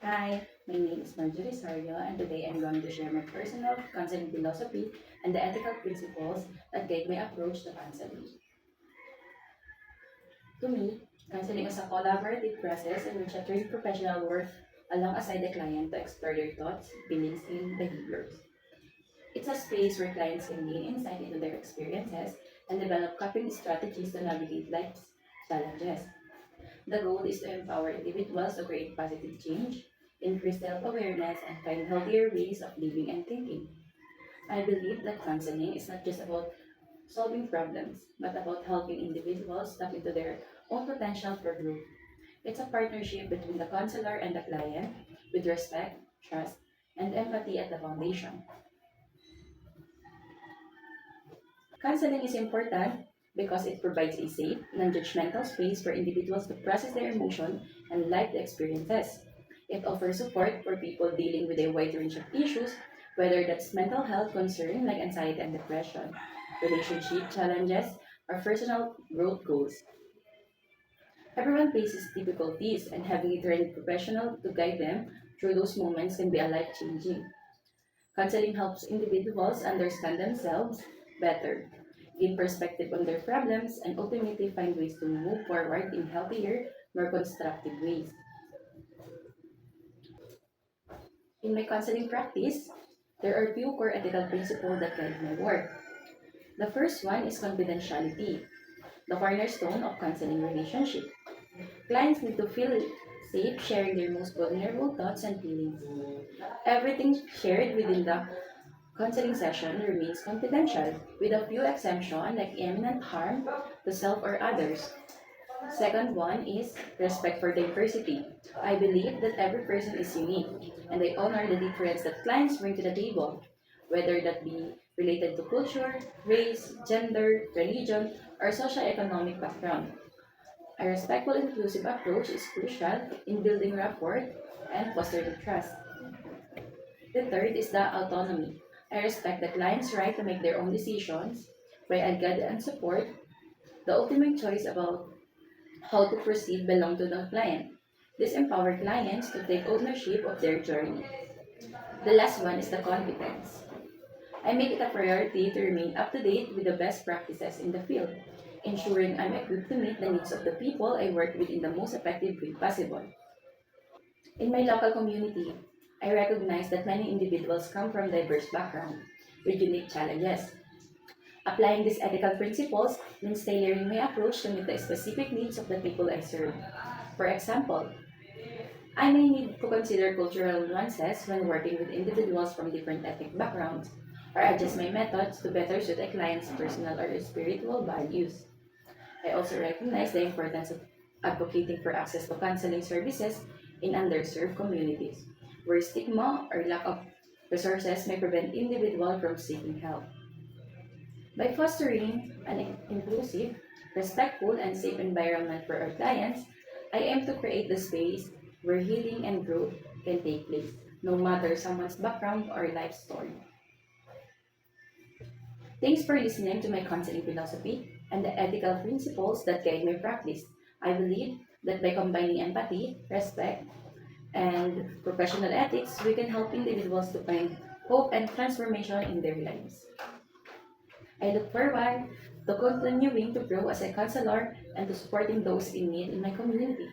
Hi, my name is Marjorie Sario, and today I'm going to share my personal counseling philosophy and the ethical principles that guide my approach to counseling. To me, counseling is a collaborative process in which a trained professional works alongside the client to explore their thoughts, feelings, and behaviors. It's a space where clients can gain insight into their experiences and develop coping strategies to navigate life's challenges. The goal is to empower individuals to create positive change, increase self-awareness, and find healthier ways of living and thinking. I believe that counseling is not just about solving problems, but about helping individuals tap into their own potential for growth. It's a partnership between the counselor and the client, with respect, trust, and empathy at the foundation. Counseling is important because it provides a safe, non-judgmental space for individuals to process their emotions and life experiences. It offers support for people dealing with a wide range of issues, whether that's mental health concern like anxiety and depression, relationship challenges, or personal growth goals. Everyone faces difficulties, and having a trained professional to guide them through those moments can be a life-changing. Counseling helps individuals understand themselves better, gain perspective on their problems, and ultimately find ways to move forward in healthier, more constructive ways. In my counseling practice, there are few core ethical principles that guide my work. The first one is confidentiality, the cornerstone of counseling relationship. Clients need to feel safe sharing their most vulnerable thoughts and feelings. Everything shared within the counseling session remains confidential, with a few exceptions like imminent harm to self or others. Second one is respect for diversity. I believe that every person is unique, and I honor the difference that clients bring to the table, whether that be related to culture, race, gender, religion, or socioeconomic background. A respectful, inclusive approach is crucial in building rapport and fostering trust. The third is the autonomy. I respect the client's right to make their own decisions, while I guide and support. The ultimate choice about how to proceed belong to the client. This empowers clients to take ownership of their journey. The last one is the competence. I make it a priority to remain up to date with the best practices in the field, ensuring I'm equipped to meet the needs of the people I work with in the most effective way possible. In my local community, I recognize that many individuals come from diverse backgrounds with unique challenges. Applying these ethical principles means tailoring my approach to meet the specific needs of the people I serve. For example, I may need to consider cultural nuances when working with individuals from different ethnic backgrounds, or adjust my methods to better suit a client's personal or spiritual values. I also recognize the importance of advocating for access to counseling services in underserved communities, where stigma or lack of resources may prevent individuals from seeking help. By fostering an inclusive, respectful, and safe environment for our clients, I aim to create the space where healing and growth can take place, no matter someone's background or life story. Thanks for listening to my counseling philosophy and the ethical principles that guide my practice. I believe that by combining empathy, respect, and professional ethics, we can help individuals to find hope and transformation in their lives. I look forward to continuing to grow as a counselor and to supporting those in need in my community.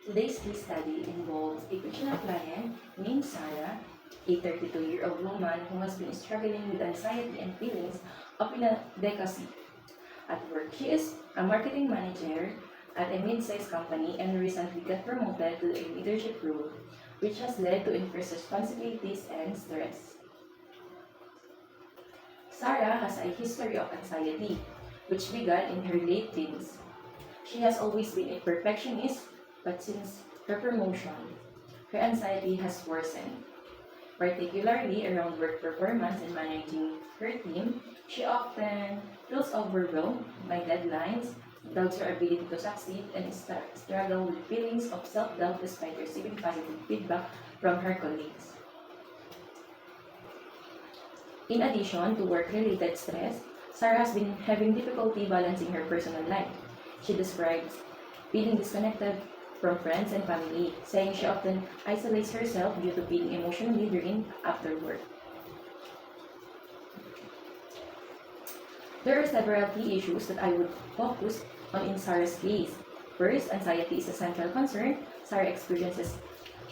Today's case study involves a fictional client named Sarah, a 32-year-old woman who has been struggling with anxiety and feelings of inadequacy. At work, she is a marketing manager at a mid-sized company and recently got promoted to a leadership role, which has led to increased responsibilities and stress. Sarah has a history of anxiety, which began in her late teens. She has always been a perfectionist, but since her promotion, her anxiety has worsened. Particularly around work performance and managing her team, she often feels overwhelmed by deadlines, doubts her ability to succeed, and struggles with feelings of self-doubt despite receiving positive feedback from her colleagues. In addition to work-related stress, Sarah has been having difficulty balancing her personal life. She describes feeling disconnected from friends and family, saying she often isolates herself due to being emotionally drained after work. There are several key issues that I would focus on in Sarah's case. First, anxiety is a central concern. Sarah experiences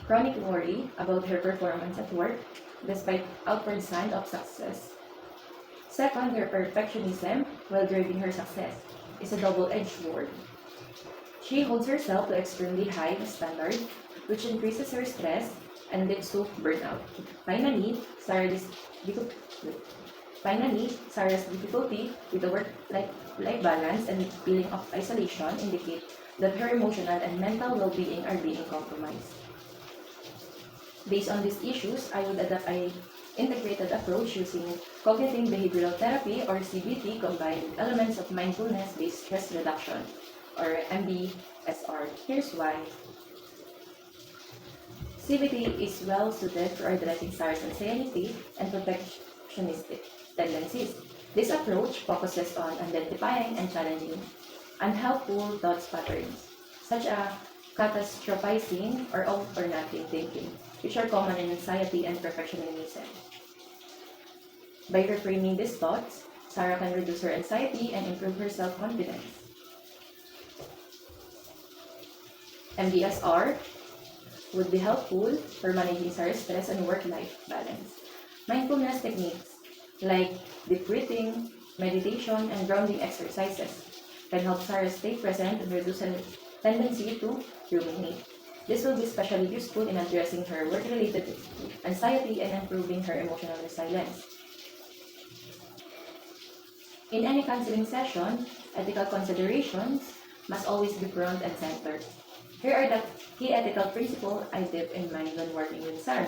chronic worry about her performance at work despite outward signs of success. Second, her perfectionism, while driving her success, is a double-edged sword. She holds herself to extremely high standards, which increases her stress and leads to burnout. Finally, Finally, Sarah's difficulty with the work-life balance and feeling of isolation indicate that her emotional and mental well-being are being compromised. Based on these issues, I would adopt an integrated approach using cognitive behavioral therapy or CBT combined with elements of mindfulness-based stress reduction or MBSR. Here's why. CBT is well suited for addressing Sarah's anxiety and perfectionistic tendencies. This approach focuses on identifying and challenging unhelpful thought patterns, such as catastrophizing or all or nothing thinking, which are common in anxiety and perfectionism. By reframing these thoughts, Sarah can reduce her anxiety and improve her self-confidence. MBSR would be helpful for managing Sarah's stress and work-life balance. Mindfulness techniques like deep breathing, meditation, and grounding exercises can help Sarah stay present and reduce her tendency to ruminate. This will be especially useful in addressing her work-related anxiety and improving her emotional resilience. In any counseling session, ethical considerations must always be front and center. Here are the key ethical principles I keep in mind when working with Sarah.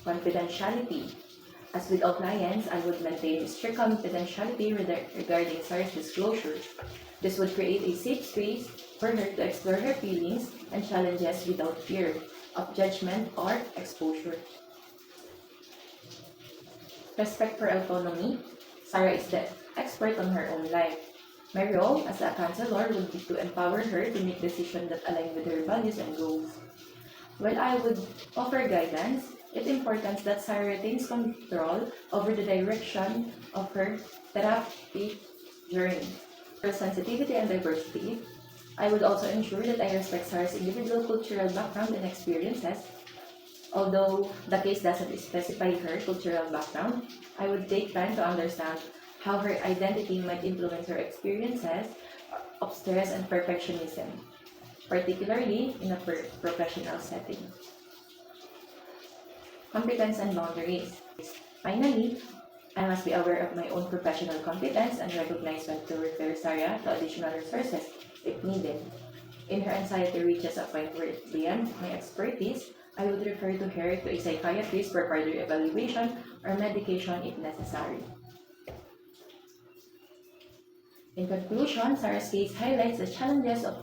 Confidentiality. As with all clients, I would maintain strict confidentiality regarding Sarah's disclosure. This would create a safe space for her to explore her feelings and challenges without fear of judgment or exposure. Respect for autonomy. Sarah is the expert on her own life. My role as a counselor would be to empower her to make decisions that align with her values and goals. While I would offer guidance, it's important that Sarah retains control over the direction of her therapy journey. For sensitivity and diversity, I would also ensure that I respect Sarah's individual cultural background and experiences. Although the case doesn't specify her cultural background, I would take time to understand how her identity might influence her experiences of stress and perfectionism, particularly in a professional setting. Competence and boundaries. Finally, I must be aware of my own professional competence and recognize when to refer Sarah to additional resources if needed. In her anxiety reaches a point where beyond my expertise, I would refer to her to a psychiatrist for further evaluation or medication if necessary. In conclusion, Sarah's case highlights the challenges of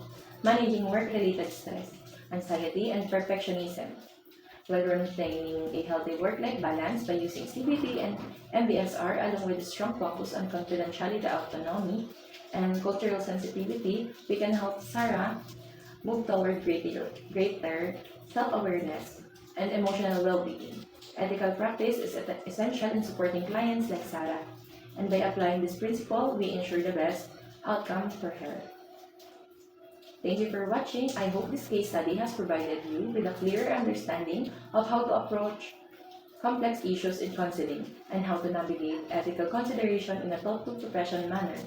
managing work-related stress, anxiety, and perfectionism, while maintaining a healthy work-life balance by using CBT and MBSR along with a strong focus on confidentiality, autonomy, and cultural sensitivity, we can help Sarah move toward greater self-awareness and emotional well-being. Ethical practice is essential in supporting clients like Sarah, and by applying this principle, we ensure the best outcome for her. Thank you for watching. I hope this case study has provided you with a clearer understanding of how to approach complex issues in counseling and how to navigate ethical consideration in a thoughtful professional manner.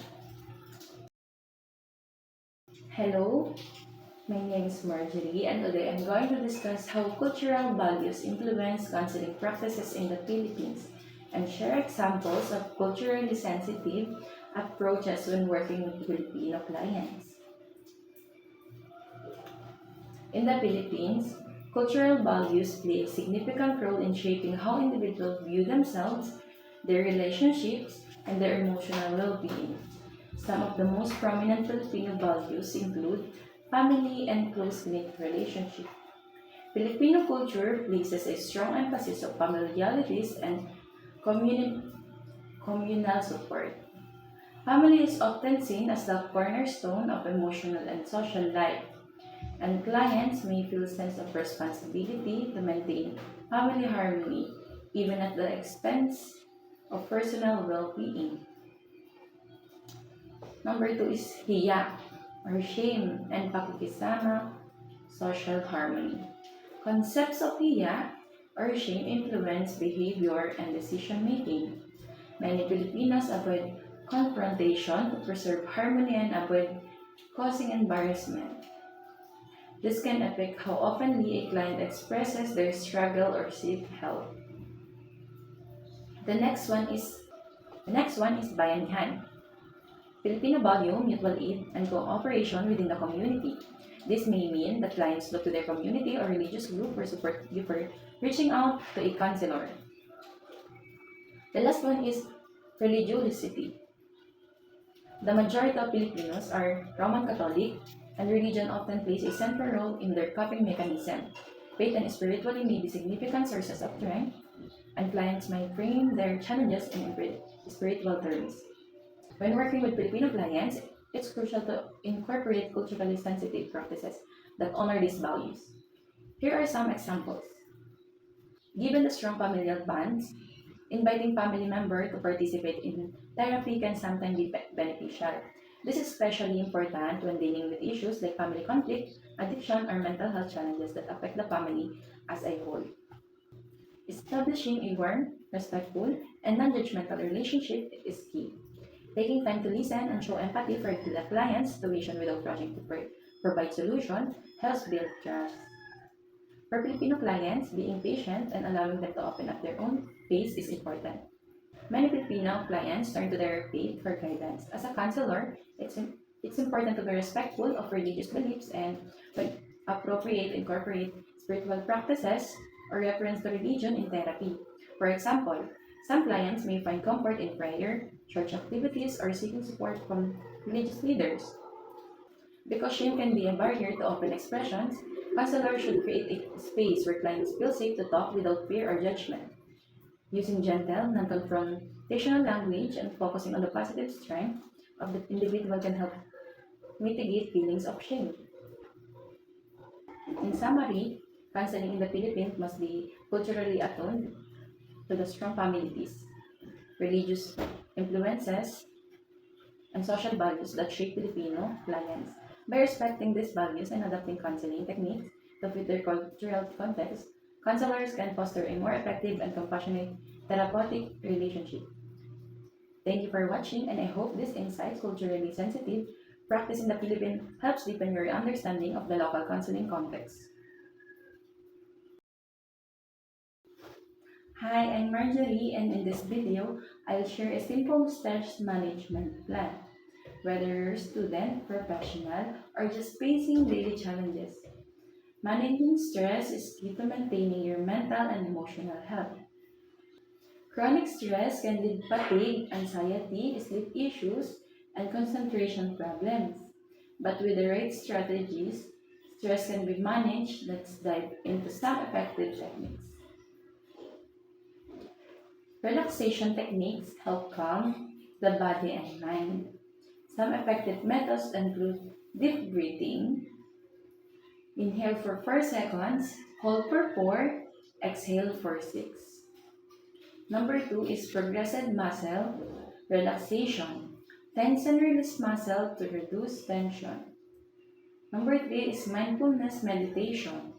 Hello, my name is Marjorie, and today I'm going to discuss how cultural values influence counseling practices in the Philippines and share examples of culturally sensitive approaches when working with Filipino clients. In the Philippines, cultural values play a significant role in shaping how individuals view themselves, their relationships, and their emotional well-being. Some of the most prominent Filipino values include family and close-knit relationship. Filipino culture places a strong emphasis on familiarities and communal support. Family is often seen as the cornerstone of emotional and social life, and clients may feel a sense of responsibility to maintain family harmony, even at the expense of personal well-being. Number two is hiya, or shame and pakikisama, social harmony. Concepts of hiya or shame influence behavior and decision making. Many Filipinos avoid confrontation to preserve harmony and avoid causing embarrassment. This can affect how openly a client expresses their struggle or seek help. The next one is bayanihan. Filipino value mutual aid and cooperation within the community. This may mean that clients look to their community or religious group for support before reaching out to a counselor. The last one is religiosity. The majority of Filipinos are Roman Catholic, and religion often plays a central role in their coping mechanism. Faith and spirituality may be significant sources of strength, and clients might frame their challenges in spiritual terms. When working with Filipino clients, it's crucial to incorporate culturally sensitive practices that honor these values. Here are some examples. Given the strong familial bonds, inviting family members to participate in therapy can sometimes be beneficial. This is especially important when dealing with issues like family conflict, addiction, or mental health challenges that affect the family as a whole. Establishing a warm, respectful, and non-judgmental relationship is key. Taking time to listen and show empathy for the client's situation without rushing to provide solution helps build trust. For Filipino clients, being patient and allowing them to open up their own pace is important. Many Filipino clients turn to their faith for guidance. As a counselor, it's important to be respectful of religious beliefs and, when appropriate, incorporate spiritual practices or reference to religion in therapy. For example, some clients may find comfort in prayer, church activities, or seeking support from religious leaders. Because shame can be a barrier to open expressions, counselors should create a space where clients feel safe to talk without fear or judgment. Using gentle, non-confrontational language and focusing on the positive strength of the individual can help mitigate feelings of shame. In summary, counseling in the Philippines must be culturally attuned to the strong families, religious influences, and social values that shape Filipino clients. By respecting these values and adapting counseling techniques to fit their cultural context, counselors can foster a more effective and compassionate therapeutic relationship. Thank you for watching, and I hope this insights, culturally sensitive practice in the Philippines, helps deepen your understanding of the local counseling context. Hi, I'm Marjorie, and in this video, I'll share a simple stress management plan. Whether you're a student, professional, or just facing daily challenges, managing stress is key to maintaining your mental and emotional health. Chronic stress can lead to fatigue, anxiety, sleep issues, and concentration problems. But with the right strategies, stress can be managed. Let's dive into some effective techniques. Relaxation techniques help calm the body and mind. Some effective methods include deep breathing. Inhale for 4 seconds, hold for 4, exhale for 6. Number 2 is progressive muscle relaxation. Tense and release muscle to reduce tension. Number 3 is mindfulness meditation.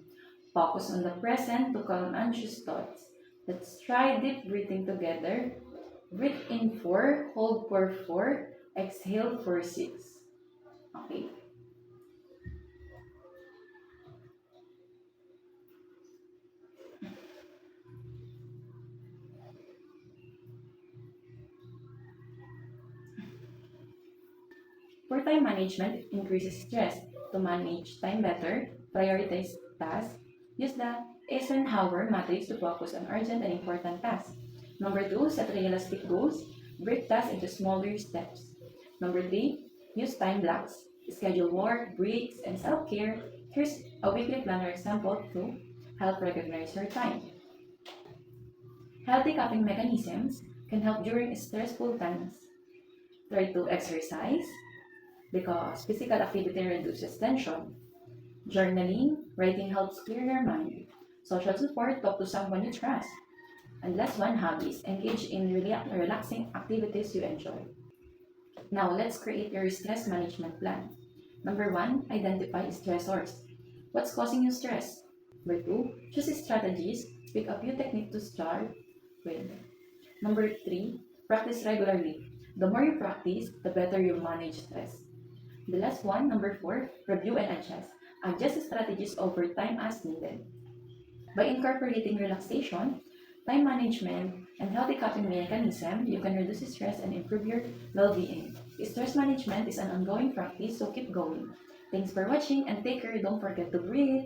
Focus on the present to calm anxious thoughts. Let's try deep breathing together. Breathe in 4, hold for 4, exhale for 6. Okay. For time management, it increases stress. To manage time better, prioritize tasks. Use the Eisenhower matrix to focus on urgent and important tasks. Number 2, set realistic goals. Break tasks into smaller steps. Number 3, use time blocks. Schedule work, breaks, and self-care. Here's a weekly planner example to help recognize your time. Healthy coping mechanisms can help during stressful times. Try to exercise because physical activity reduces tension. Journaling, writing helps clear your mind. Social support, talk to someone you trust. And last one, hobbies. Engage in relaxing activities you enjoy. Now, let's create your stress management plan. Number one, identify stressors. What's causing you stress? Number two, choose strategies. Pick a few techniques to start with. Number three, practice regularly. The more you practice, the better you manage stress. The last one, number four, review and adjust. Adjust strategies over time as needed. By incorporating relaxation, time management, and healthy coping mechanism, you can reduce stress and improve your well-being. Stress management is an ongoing practice, so keep going. Thanks for watching and take care. Don't forget to breathe.